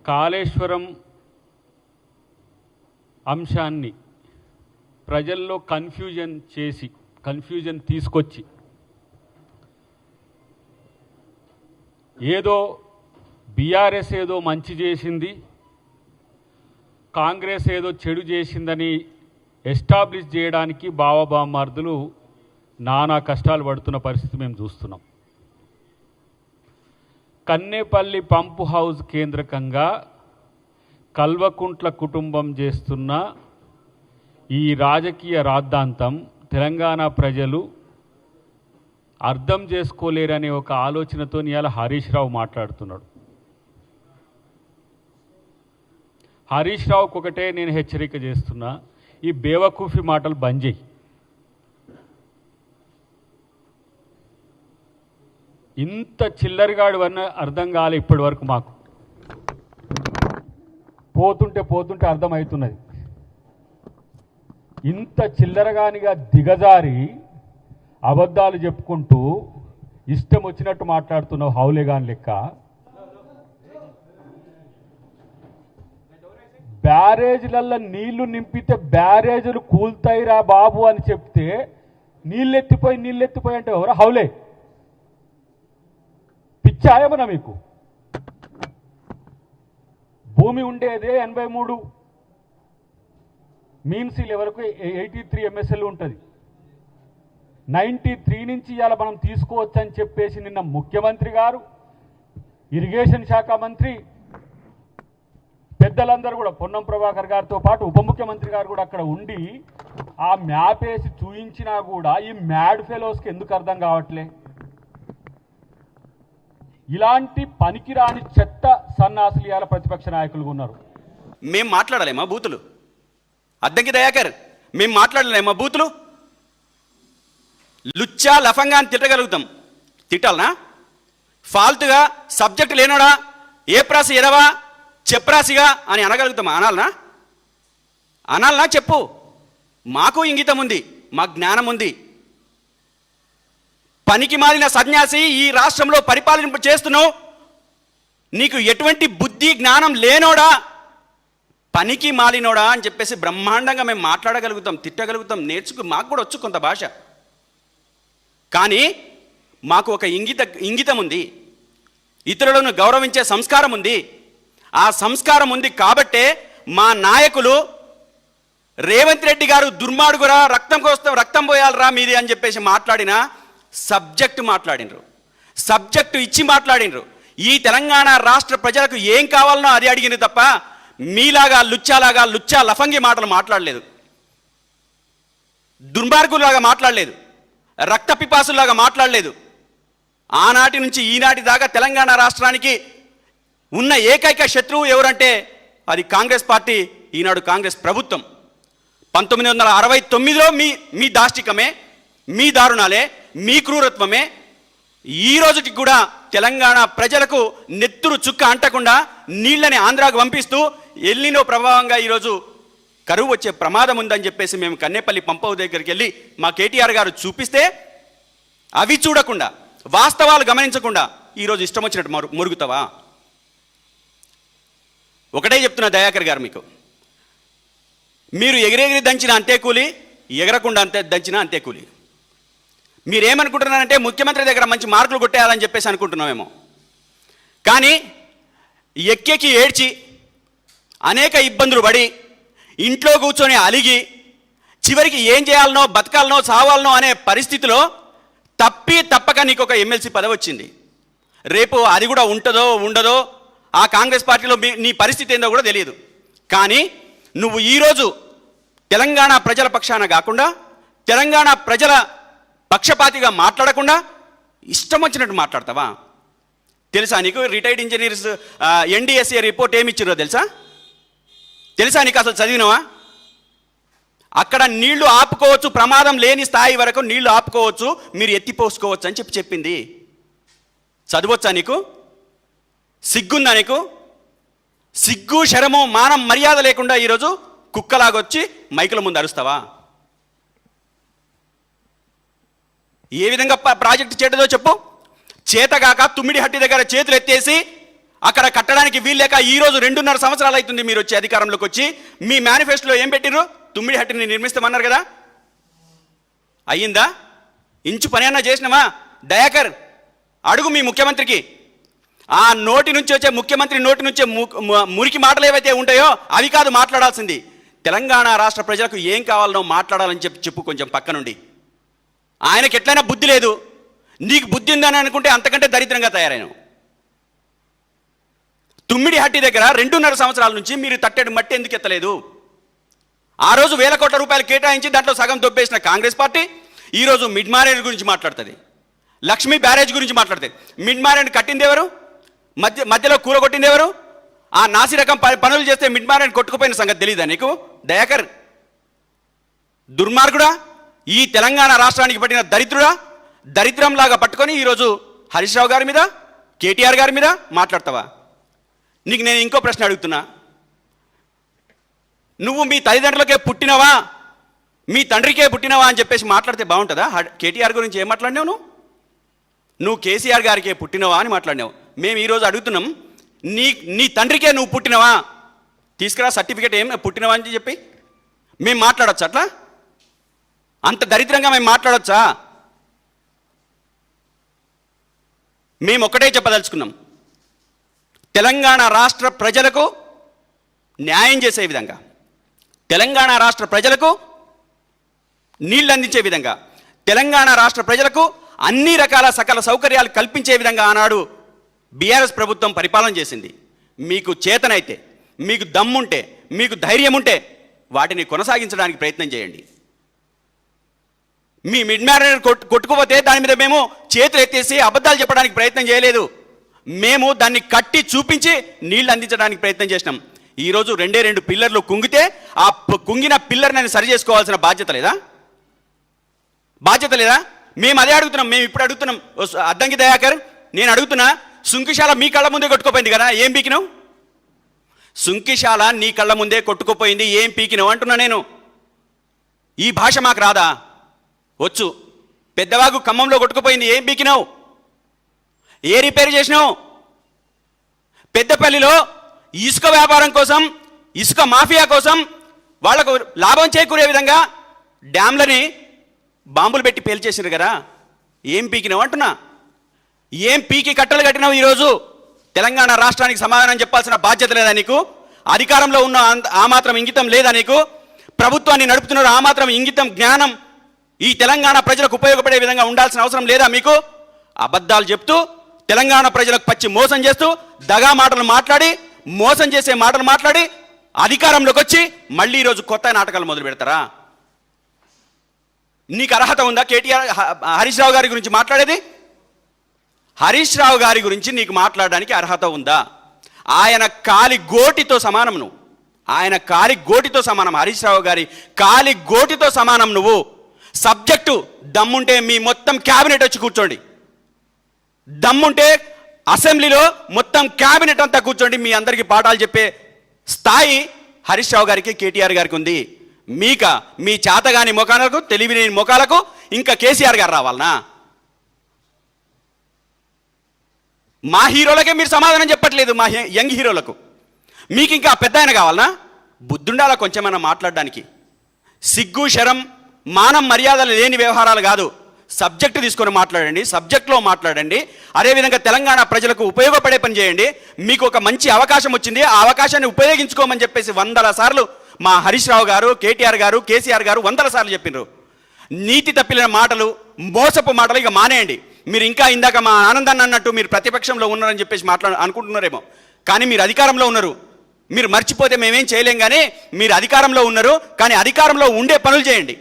కాళేశ్వరం అంశాన్ని ప్రజల్లో కన్ఫ్యూజన్ తీసుకొచ్చి ఏదో బీఆర్ఎస్ ఏదో మంచి చేసింది, కాంగ్రెస్ ఏదో చెడు చేసిందని ఎస్టాబ్లిష్ చేయడానికి బావబామార్దులు నానా కష్టాలు పడుతున్న పరిస్థితి మేము చూస్తున్నాం. కన్నేపల్లి పంపు హౌస్ కేంద్రకంగా కల్వకుంట్ల కుటుంబం చేస్తున్న ఈ రాజకీయ రాద్ధాంతం తెలంగాణ ప్రజలు అర్థం చేసుకోలేరనే ఒక ఆలోచనతో ఇవాళ హరీష్ రావు మాట్లాడుతున్నాడు. హరీష్ రావుకు ఒకటే నేను హెచ్చరిక చేస్తున్నా, ఈ బేవకూఫీ మాటలు బంద్ చేయి. ఇంత చిల్లరిగాడు అన్న అర్థం కాలే ఇప్పటి వరకు మాకు. పోతుంటే అర్థమవుతున్నది. ఇంత చిల్లరగానిగా దిగజారి అబద్ధాలు చెప్పుకుంటూ ఇష్టం వచ్చినట్టు మాట్లాడుతున్నావు హౌలేగాన్ లెక్క. బ్యారేజ్లల్లో నీళ్లు నింపితే బ్యారేజీలు కూల్తాయిరా బాబు అని చెప్తే నీళ్ళెత్తిపోయి అంటే ఎవరా హౌలే? పిచ్చాయమనా మీకు? భూమి ఉండేదే 83 మీన్సీల వరకు 83 MSL ఉంటుంది. 93 నుంచి ఇవాళ మనం తీసుకోవచ్చని చెప్పేసి నిన్న ముఖ్యమంత్రి గారు, ఇరిగేషన్ శాఖ మంత్రి, పెద్దలందరూ కూడా పొన్నం ప్రభాకర్ గారితో పాటు ఉప ముఖ్యమంత్రి గారు కూడా అక్కడ ఉండి ఆ మ్యాప్ వేసి చూయించినా కూడా ఈ మ్యాడ్ ఫెలోస్కి ఎందుకు అర్థం కావట్లే? ఇలాంటి పనికిరాని చెత్త సన్నాసులు ఇవాళ ప్రతిపక్ష నాయకులు ఉన్నారు. మేము మాట్లాడలేమా బూతులు? అద్దంకి దయాకర్, మేము మాట్లాడలేమా బూతులు? లుచ్చా లఫంగా అని తిట్టగలుగుతాం, తిట్టాలనా? ఫాల్తుగా సబ్జెక్టు లేనోడా, ఏ ప్రాసి ఎదవా, చెప్రాసిగా అని అనగలుగుతామా? అనాలనా చెప్పు. మాకు ఇంగితం ఉంది, మా జ్ఞానం ఉంది. పనికి మాలిన సన్యాసి ఈ రాష్ట్రంలో పరిపాలన చేస్తున్నావు, నీకు ఎటువంటి బుద్ధి జ్ఞానం లేనోడా, పనికి మాలినోడా అని చెప్పేసి బ్రహ్మాండంగా మేము మాట్లాడగలుగుతాం, తిట్టగలుగుతాం, మాకు కూడా వచ్చు కొంత భాష. కానీ మాకు ఒక ఇంగితం ఉంది, ఇతరులను గౌరవించే సంస్కారం ఉంది. ఆ సంస్కారం ఉంది కాబట్టే మా నాయకులు రేవంత్ రెడ్డి గారు దుర్మార్గురా, రక్తం పోయాలరా మీది అని చెప్పేసి మాట్లాడిన సబ్జెక్టు ఇచ్చి మాట్లాడినరు. ఈ తెలంగాణ రాష్ట్ర ప్రజలకు ఏం కావాలనో అది అడిగింది తప్ప మీలాగా లుచ్చా లఫంగి మాటలు మాట్లాడలేదు, దుర్మార్గులాగా మాట్లాడలేదు, రక్త పిపాసులాగా మాట్లాడలేదు. ఆనాటి నుంచి ఈనాటి దాకా తెలంగాణ రాష్ట్రానికి ఉన్న ఏకైక శత్రువు ఎవరంటే అది కాంగ్రెస్ పార్టీ, ఈనాడు కాంగ్రెస్ ప్రభుత్వం. 1969లో మీ దాష్టికమే, మీ దారుణాలే, మీ క్రూరత్వమే ఈ రోజుకి కూడా తెలంగాణ ప్రజలకు నెత్తురు చుక్క అంటకుండా నీళ్ళని ఆంధ్రాకు పంపిస్తూ ఎల్నినో ప్రభావంగా ఈరోజు కరువు వచ్చే ప్రమాదం ఉందని చెప్పేసి మేము కన్నేపల్లి పంపవు దగ్గరికి వెళ్ళి మా కేటీఆర్ గారు చూపిస్తే అవి చూడకుండా, వాస్తవాలు గమనించకుండా ఈరోజు ఇష్టం వచ్చినట్టు మురుగుతావా? ఒకటే చెప్తున్నా దయాకర్ గారు, మీకు మీరు ఎగిరెగిరి దంచిన అంతే కూలి, ఎగరకుండా దంచిన అంతే కూలి. మీరేమనుకుంటున్నారంటే ముఖ్యమంత్రి దగ్గర మంచి మార్కులు కొట్టేయాలని చెప్పేసి అనుకుంటున్నామేమో. కానీ ఎక్కెక్కి ఏడ్చి అనేక ఇబ్బందులు పడి ఇంట్లో కూర్చొని అలిగి చివరికి ఏం చేయాలనో, బతకాలనో, సావాలనో అనే పరిస్థితిలో తప్పక నీకు ఒక ఎమ్మెల్సీ పదవి వచ్చింది. రేపు అది కూడా ఉంటుందో ఉండదో, ఆ కాంగ్రెస్ పార్టీలో నీ పరిస్థితి ఏందో కూడా తెలియదు. కానీ నువ్వు ఈరోజు తెలంగాణ ప్రజల పక్షాన కాకుండా, తెలంగాణ ప్రజల పక్షపాతిగా మాట్లాడకుండా ఇష్టం వచ్చినట్టు మాట్లాడతావా? తెలుసా నీకు రిటైర్డ్ ఇంజనీర్స్ NDSA రిపోర్ట్ ఏమి ఇచ్చారో తెలుసా నీకు? అసలు చదివినవా? అక్కడ నీళ్లు ఆపుకోవచ్చు, ప్రమాదం లేని స్థాయి వరకు నీళ్లు ఆపుకోవచ్చు, మీరు ఎత్తిపోసుకోవచ్చు అని చెప్పింది. చదవచ్చా నీకు? సిగ్గుందా నీకు? సిగ్గు, శరము, మానం, మర్యాద లేకుండా ఈరోజు కుక్కలాగొచ్చి మైకుల ముందు అరుస్తావా? ఏ విధంగా ప్రాజెక్టు చేటదో చెప్పు. చేతగాక తుమ్మిడి హట్టి దగ్గర చేతులు ఎత్తేసి అక్కడ కట్టడానికి వీల్లేక ఈరోజు 2.5 సంవత్సరాలు అవుతుంది మీరు వచ్చి అధికారంలోకి వచ్చి. మీ మేనిఫెస్టోలో ఏం పెట్టిర్రు? తుమ్మిడిహట్టిని నిర్మిస్తామన్నారు కదా, అయ్యిందా? ఇంచు పని అన్నా చేసినామా? దయాకర్ అడుగు మీ ముఖ్యమంత్రికి. ఆ నోటి నుంచి వచ్చే ముఖ్యమంత్రి నోటి నుంచే మురికి మాటలు ఏవైతే ఉంటాయో అవి కాదు మాట్లాడాల్సింది. తెలంగాణ రాష్ట్ర ప్రజలకు ఏం కావాలనో మాట్లాడాలని చెప్పు కొంచెం పక్క నుండి. ఆయనకి ఎట్లయినా బుద్ధి లేదు, నీకు బుద్ధి ఉందని అనుకుంటే అంతకంటే దరిద్రంగా తయారైన. తుమ్మిడిహట్టి దగ్గర 2.5 సంవత్సరాల నుంచి మీరు తట్టెడు మట్టి ఎందుకు ఎత్తలేదు? ఆ రోజు వేల కోట్ల రూపాయలు కేటాయించి దాంట్లో సగం దొబ్బేసిన కాంగ్రెస్ పార్టీ ఈరోజు మిడ్ మారేజ్ గురించి మాట్లాడుతుంది, లక్ష్మీ బ్యారేజ్ గురించి మాట్లాడుతుంది. మిడ్ మారేజ్ కట్టింది ఎవరు? మధ్యలో కూర కొట్టింది ఎవరు? ఆ నాసి రకం పనులు చేస్తే మిడ్ మారేజ్ కొట్టుకుపోయిన సంగతి తెలీదా నీకు దయాకర్? దుర్మార్గుడా, ఈ తెలంగాణ రాష్ట్రానికి పట్టిన దరిద్రంలాగా పట్టుకొని ఈరోజు హరీష్ రావు గారి మీద, కేటీఆర్ గారి మీద మాట్లాడతావా? నీకు నేను ఇంకో ప్రశ్న అడుగుతున్నా. నువ్వు మీ తల్లిదండ్రులకే పుట్టినవా, మీ తండ్రికే పుట్టినవా అని చెప్పేసి మాట్లాడితే బాగుంటుందా? కేటీఆర్ గురించి ఏం మాట్లాడినావు? నువ్వు కేసీఆర్ గారికే పుట్టినవా అని మాట్లాడినావు. మేము ఈరోజు అడుగుతున్నాం, నీ తండ్రికే నువ్వు పుట్టినవా? తీసుకురా సర్టిఫికేట్, ఏం పుట్టినవా అని చెప్పి మేము మాట్లాడొచ్చా? అట్లా అంత దరిద్రంగా మేము మాట్లాడొచ్చా? మేము ఒక్కటే చెప్పదలుచుకున్నాం, తెలంగాణ రాష్ట్ర ప్రజలకు న్యాయం చేసే విధంగా, తెలంగాణ రాష్ట్ర ప్రజలకు నీళ్ళు అందించే విధంగా, తెలంగాణ రాష్ట్ర ప్రజలకు అన్ని రకాల సకల సౌకర్యాలు కల్పించే విధంగా ఆనాడు బీఆర్ఎస్ ప్రభుత్వం పరిపాలన చేసింది. మీకు చేతనైతే, మీకు దమ్ముంటే, మీకు ధైర్యం ఉంటే వాటిని కొనసాగించడానికి ప్రయత్నం చేయండి. మీ మిడ్ మ్యారేజ్ కొట్టుకుపోతే దాని మీద మేము చేతులు ఎత్తేసి అబద్ధాలు చెప్పడానికి ప్రయత్నం చేయలేదు. మేము దాన్ని కట్టి చూపించి నీళ్లు అందించడానికి ప్రయత్నం చేసినాం. ఈరోజు 2 పిల్లర్లు కుంగితే ఆ కుంగిన పిల్లర్ని సరి చేసుకోవాల్సిన బాధ్యత లేదా? మేము అదే అడుగుతున్నాం. మేము ఇప్పుడు అడుగుతున్నాం. అద్దంకి దయాకర్, నేను అడుగుతున్నా, సుంకిశాల మీ కళ్ళ ముందే కొట్టుకుపోయింది కదా, ఏం పీకినావు? సుంకిశాల నీ కళ్ళ ముందే కొట్టుకుపోయింది, ఏం పీకినావు అంటున్నా నేను. ఈ భాష మాకు రాదా? వచ్చు. పెద్దవాగు ఖమ్మంలో కొట్టుకుపోయింది, ఏం పీకినావు? ఏ రిపేర్ చేసినావు? పెద్దపల్లిలో ఇసుక వ్యాపారం కోసం, ఇసుక మాఫియా కోసం వాళ్లకు లాభం చేకూరే విధంగా డ్యామ్లని బాంబులు పెట్టి పేల్చేసినారు కదా, ఏం పీకినావు అంటున్నా. ఏం పీకి కట్టలు కట్టినావు? ఈరోజు తెలంగాణ రాష్ట్రానికి సమాధానం చెప్పాల్సిన బాధ్యత లేదా నీకు? అధికారంలో ఉన్న ఆ మాత్రం ఇంగితం లేదా నీకు? ప్రభుత్వాన్ని నడుపుతున్నారు ఆ మాత్రం ఇంగితం, జ్ఞానం ఈ తెలంగాణ ప్రజలకు ఉపయోగపడే విధంగా ఉండాల్సిన అవసరం లేదా మీకు? అబద్ధాలు చెప్తూ తెలంగాణ ప్రజలకు పచ్చి మోసం చేస్తూ దగా మాటలు మాట్లాడి, మోసం చేసే మాటలు మాట్లాడి అధికారంలోకి వచ్చి మళ్ళీ ఈరోజు కొత్త నాటకాలు మొదలు పెడతారా? నీకు అర్హత ఉందా కేటీఆర్ హరీష్ రావు గారి గురించి మాట్లాడేది? హరీష్ రావు గారి గురించి నీకు మాట్లాడడానికి అర్హత ఉందా? ఆయన కాలి గోటితో సమానం నువ్వు. ఆయన కాలి గోటితో సమానం. హరీష్ రావు గారి కాలి గోటితో సమానం నువ్వు. సబ్జెక్టు దమ్ముంటే మీ మొత్తం క్యాబినెట్ వచ్చి కూర్చోండి. దమ్ముంటే అసెంబ్లీలో మొత్తం క్యాబినెట్ అంతా కూర్చోండి. మీ అందరికీ పాఠాలు చెప్పే స్థాయి హరీష్ రావు గారికి, కేటీఆర్ గారికి ఉంది. మీ చేతగాని ముఖాలకు, తెలివిలేని ముఖాలకు ఇంకా కేసీఆర్ గారు రావాలనా? మా హీరోలకే మీరు సమాధానం చెప్పట్లేదు, మా యంగ్ హీరోలకు. మీకు ఇంకా పెద్ద ఆయన కావాలనా? బుద్ధుండాల కొంచెమైనా మాట్లాడడానికి. సిగ్గు, శరం, మానం, మర్యాదలు లేని వ్యవహారాలు కాదు. సబ్జెక్టు తీసుకొని మాట్లాడండి, సబ్జెక్ట్లో మాట్లాడండి. అదేవిధంగా తెలంగాణ ప్రజలకు ఉపయోగపడే పని చేయండి. మీకు ఒక మంచి అవకాశం వచ్చింది, ఆ అవకాశాన్ని ఉపయోగించుకోమని చెప్పేసి 100 సార్లు మా హరీష్ రావు గారు, కేటీఆర్ గారు, కేసీఆర్ గారు 100 సార్లు చెప్పినారు. నీతి తప్పిన మాటలు, మోసపు మాటలు ఇక మానేయండి. మీరు ఇంకా ఇందాక మా ఆనందాన్ని అన్నట్టు మీరు ప్రతిపక్షంలో ఉన్నారని చెప్పేసి అనుకుంటున్నారేమో, కానీ మీరు అధికారంలో ఉన్నారు. మీరు మర్చిపోతే మేమేం చేయలేం, కానీ మీరు అధికారంలో ఉన్నారు. కానీ అధికారంలో ఉండే పనులు చేయండి.